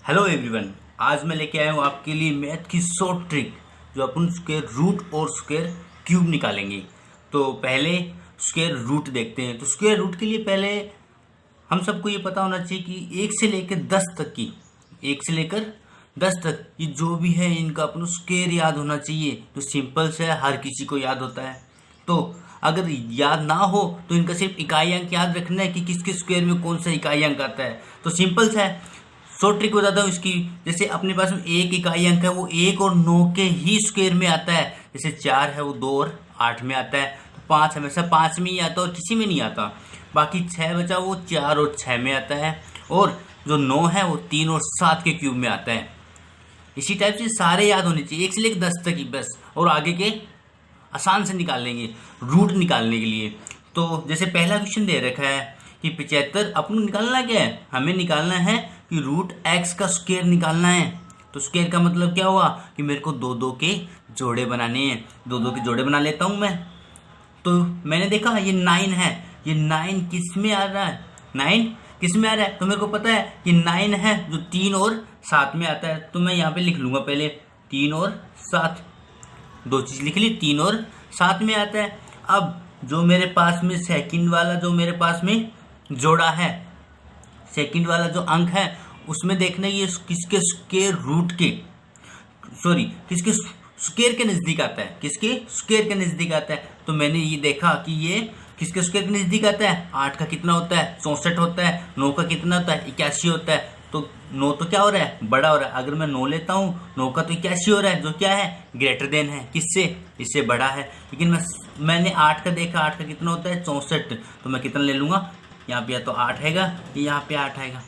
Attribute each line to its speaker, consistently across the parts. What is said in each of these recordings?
Speaker 1: Hello everyone. आज मैं लेके आया हूँ आपके लिए मैथ की शॉर्ट ट्रिक जो अपन स्क्वायर रूट और स्क्वायर क्यूब निकालेंगे। तो पहले स्क्वायर रूट देखते हैं। तो स्क्वायर रूट के लिए पहले हम सबको ये पता होना चाहिए कि 1 से लेकर 10 तक की 1 से लेकर 10 तक ये जो भी है इनका अपन स्क्वायर याद होना चाहिए। तो सिंपल से हर किसी को याद होता है। तो अगर याद ना हो तो इनका सिर्फ इकाई अंक याद रखना है कि किसके स्क्वायर में कौन सा इकाई अंक आता है। तो सिंपल सा है, शॉर्ट ट्रिक बताता हूँ इसकी। जैसे अपने पास में एक इकाई अंक है वो 1 और 9 के ही स्क्वायर में आता है। जैसे 4 है वो 2 और 8 में आता है। तो 5 हमेशा 5 में ही आता है और किसी में नहीं आता। बाकी 6 बचा वो 4 और 6 में आता है। और जो 9 है वो 3 और 7 के क्यूब में आता है। इसी टाइप से सारे याद होने चाहिए 1 से लेकर 10 तक ही बस। और आगे के आसान से निकाल लेंगे रूट निकालने के लिए। तो जैसे पहला क्वेश्चन दे रखा है कि 75 अपन निकालना क्या है, हमें निकालना है कि रूट एक्स का स्क्वायर निकालना है। तो स्क्वायर का मतलब क्या हुआ कि मेरे को दो दो के जोड़े बनाने हैं। दो दो के जोड़े बना लेता हूं मैं। तो मैंने देखा ये 9 है। ये 9 किस में आ रहा है, 9 किस में आ रहा है। तो मेरे को पता है कि 9 है जो 3 और 7 में आता है। तो मैं यहाँ पे लिख लूंगा पहले 3 और 7, दो चीज लिख ली, 3 और 7 में आता है। अब जो मेरे पास में सेकंड वाला जो मेरे पास में जोड़ा है, सेकंड वाला जो अंक है उसमें देखना ये किसके स्क्वायर रूट के किसके स्क्वायर के नजदीक आता है, किसके स्क्वायर के नजदीक आता है। तो मैंने ये देखा कि ये किसके स्क्वायर के नजदीक आता है। 8 का कितना होता है, 64 होता है। 9 का कितना होता है, 81 होता है। तो 9 तो क्या हो रहा है, बड़ा हो रहा है। अगर मैं 9 लेता हूँ, 9 का तो 81 हो रहा है, जो क्या है ग्रेटर देन है किससे, इससे बड़ा है। लेकिन मैंने 8 का देखा, 8 का कितना होता है 64। तो मैं कितना ले लूंगा, यहाँ पे या तो 8 आएगा या यहाँ पे 8 आएगा।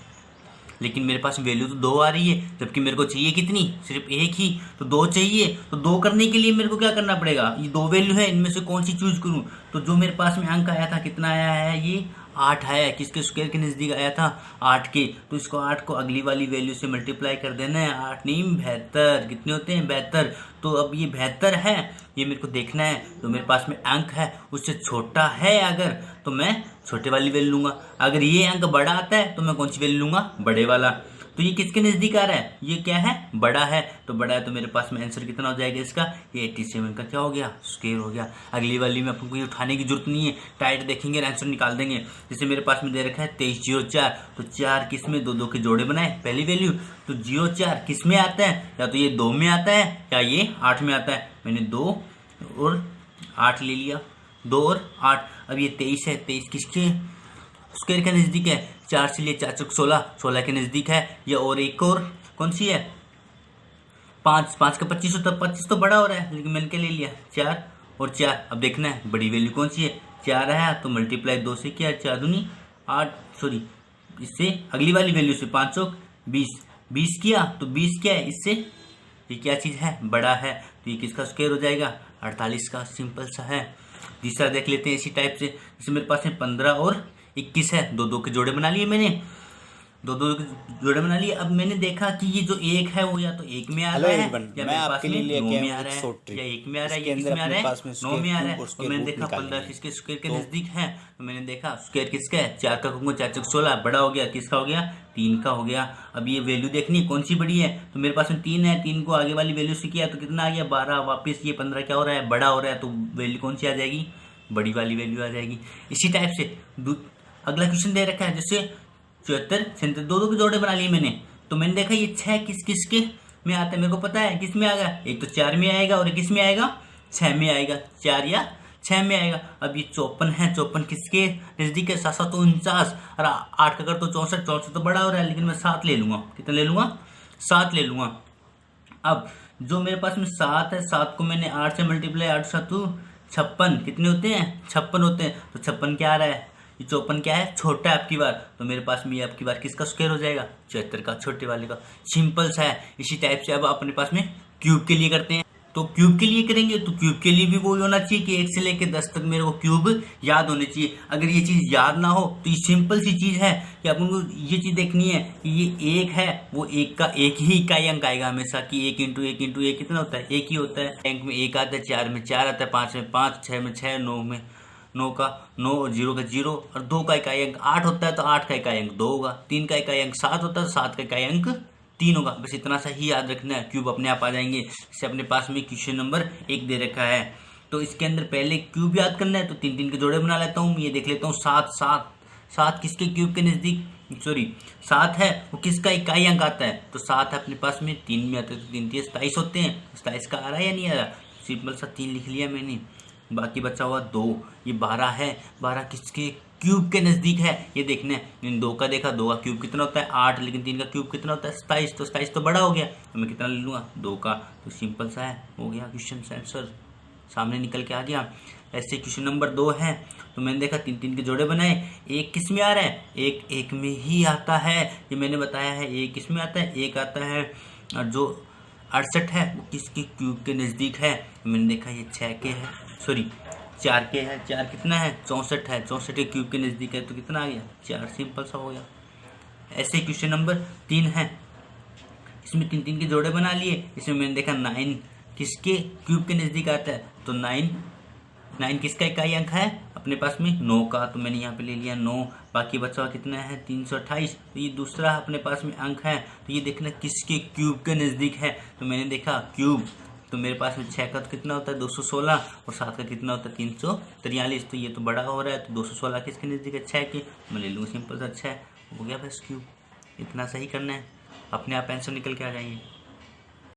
Speaker 1: लेकिन मेरे पास वैल्यू तो 2 आ रही है, जबकि मेरे को चाहिए कितनी, सिर्फ एक ही। तो 2 चाहिए। तो 2 करने के लिए मेरे को क्या करना पड़ेगा, ये 2 वैल्यू है, इनमें से कौन सी चूज करूं। तो जो मेरे पास में अंक आया था कितना आया है, ये 8 आया है। किसके स्क्वायर के नजदीक आया था, 8 के। तो इसको 8 को अगली वाली वैल्यू से मल्टीप्लाई कर देना है। 8 नहीं 72, कितने होते हैं 72। तो अब ये 72 है, ये मेरे को देखना है। तो मेरे पास में अंक है उससे छोटा है अगर, तो मैं छोटे वाली वैल्यू लूंगा। अगर ये अंक बड़ा आता है तो मैं कौन सी वैल्यू लूंगा, बड़े वाला। तो ये किसके नजदीक आ रहा है, ये क्या है, बड़ा है। तो बड़ा है तो मेरे पास में आंसर कितना हो जाएगा इसका, ये 87 का क्या हो गया, स्क्वायर हो गया। अगली वाली में अपन को ये उठाने की जरूरत नहीं है, डायरेक्ट देखेंगे आंसर निकाल देंगे। जैसे मेरे पास में दे रखा है 2304। तो 4 किस में, दो दो के जोड़े बनाए पहली वैल्यू। तो 04 किस में आता है, या तो ये 2 में आता है या ये 8 में आता है। मैंने 2 और 8 ले लिया, 2 और 8। अब ये 23 है, 23 किसके स्क्वायर के नजदीक है, 4 से लिए 4 चौक 16, 16 के नजदीक है। ये और एक और कौन सी है, 5, 5 का 25 होता है। 25 तो बड़ा हो रहा है, लेकिन मैंने क्या ले लिया 4 और 4। अब देखना है बड़ी वैल्यू कौन सी है, 4 है तो मल्टीप्लाई 2 से किया, 4 दूनी 8, इससे अगली वाली वैल्यू से 5 चौक 20, 20 किया तो 20 क्या है इससे, ये क्या चीज है, बड़ा है। तो ये किसका स्क्वायर हो जाएगा, 48 का। सिंपल सा है। तीसरा देख लेते हैं इसी टाइप से। जैसे मेरे पास में 15 और 21 है, दो दो के जोड़े बना लिए मैंने, दो दो के जोड़े बना लिए। अब मैंने देखा कि ये जो 1 है वो या तो 1 में आ रहा है, या मेरे पास में 9 में आ रहा है, या 1 में आ रहा है, या किस में आ रहा है, 9 में आ रहा है। तो मैंने देखा 15 किसके स्क्वायर के नजदीक है। तो मैंने देखा स्क्वायर किसका है, 4 का कहूंगा 4 चौक 16, बड़ा हो गया, किसका हो गया 3 का हो गया। अब ये वैल्यू देखनी कौन सी बड़ी है। तो मेरे पास में 3 है, 3 को आगे वाली वैल्यू से किया तो कितना आ गया 12। वापस ये 15 क्या हो रहा है, बड़ा हो रहा है। तो वैल्यू कौन सी आ जाएगी, बड़ी वाली वैल्यू आ जाएगी। इसी टाइप से अगला क्वेश्चन दे रखा है जैसे 74 77, दो दो के जोड़े बना लिए मैंने। तो मैंने देखा ये 6 किस किस के में आता है, मेरे को पता है किस में आएगा, एक तो 4 में आएगा और एक किस में आएगा 6 में आएगा, 4 या 6 में आएगा। अब ये 54 है, 54 किसके नजदीक है, 749। और 8 का कर तो 64, 64 तो बड़ा हो रहा है, लेकिन मैं 7 ले लूंगा। कितना ले लूंगा, 7 ले लूंगा। अब जो मेरे पास में 7 है, 7 को मैंने 8 से मल्टीप्लाई, 8 7 56, कितने होते हैं 56 होते हैं। तो 56 क्या आ रहा है, ये 54 क्या है, छोटा है आपकी बार। तो मेरे पास में ये आपकी बार किसका स्क्वायर हो जाएगा, 74 का, छोटे वाले का। सिंपल सा है। इसी टाइप से अब अपने पास में क्यूब के लिए करते हैं। तो क्यूब के लिए करेंगे तो क्यूब के लिए भी वो होना चाहिए कि 1 से लेकर 10 तक मेरे को क्यूब याद होने चाहिए। अगर ये चीज याद ना हो तो ये सिंपल सी चीज है कि अपन को ये चीज देखनी है कि ये 1 है, वो 1 का एक ही इकाई अंक आएगा हमेशा, कि 1 इंटू 1 इंटू 1 कितना होता है, 1 ही होता है। अंक में 1 आता है, 4 में 4 आता है, 5 में 5, 6 में 6, 9 में 9 का 9 और 0 का 0, और 2 का इकाई अंक 8 होता है तो 8 का इकाई अंक 2 होगा। 3 का इकाई अंक 7 होता है तो 7 का इकाई अंक 3 होगा। बस इतना सा ही याद रखना है, क्यूब अपने आप आ जाएंगे। जैसे अपने पास में क्वेश्चन नंबर 1 दे रखा है, तो इसके अंदर पहले क्यूब याद करना है, तो 3 के जोड़े बना लेता हूँ। ये देख लेता हूँ 7 किसके क्यूब के नज़दीक, सॉरी 7 है वो किसका इकाई अंक आता है, तो 7 है अपने पास में 3 में आता है, तो 3 27 होते हैं। 27 का आ रहा है या नहीं आ रहा, सिंपल सा 3 लिख लिया मैंने, बाकी बचा हुआ 2। ये 12 है, 12 किसके क्यूब के नज़दीक है, ये देखना है। इन 2 का देखा, 2 का क्यूब कितना होता है 8, लेकिन 3 का क्यूब कितना होता है 27, तो 27 तो बड़ा हो गया, तो मैं कितना ले लूँगा 2 का, तो सिंपल सा है, हो गया क्वेश्चन आंसर सामने निकल के आ गया। ऐसे क्वेश्चन नंबर 2 है, तो मैंने देखा 3 के जोड़े बनाए, एक किस में आ रहा है, एक में ही आता है, ये मैंने बताया है। एक किस में आता है, एक आता है, और जो 68 है वो किसके क्यूब के नज़दीक है, मैंने देखा ये 6 के है, सॉरी 4 के है। 4 कितना है 64 है, 64 के क्यूब के नज़दीक है, तो कितना आ गया 4, सिंपल सा हो गया। ऐसे क्वेश्चन नंबर 3 है, इसमें 3 के जोड़े बना लिए। इसमें मैंने देखा 9 किसके क्यूब के नज़दीक आता है, तो 9 किसका इकाई अंक है अपने पास में 9 का, तो मैंने यहाँ पे ले लिया 9। बाकी बचा हुआ कितना है 328, तो ये दूसरा अपने पास में अंक है, तो ये देखना किसके क्यूब के नज़दीक है, तो मैंने देखा क्यूब, तो मेरे पास में 6 का तो कितना होता है 216, और 7 का कितना होता है 343, तो ये तो बड़ा हो रहा है, तो 216 किसके नज़दीक है 6 के, मैं ले लूँ सिंपल सा 6, हो गया बस क्यूब। इतना सही करना है, अपने आप आंसर निकल के आ जाएंगे।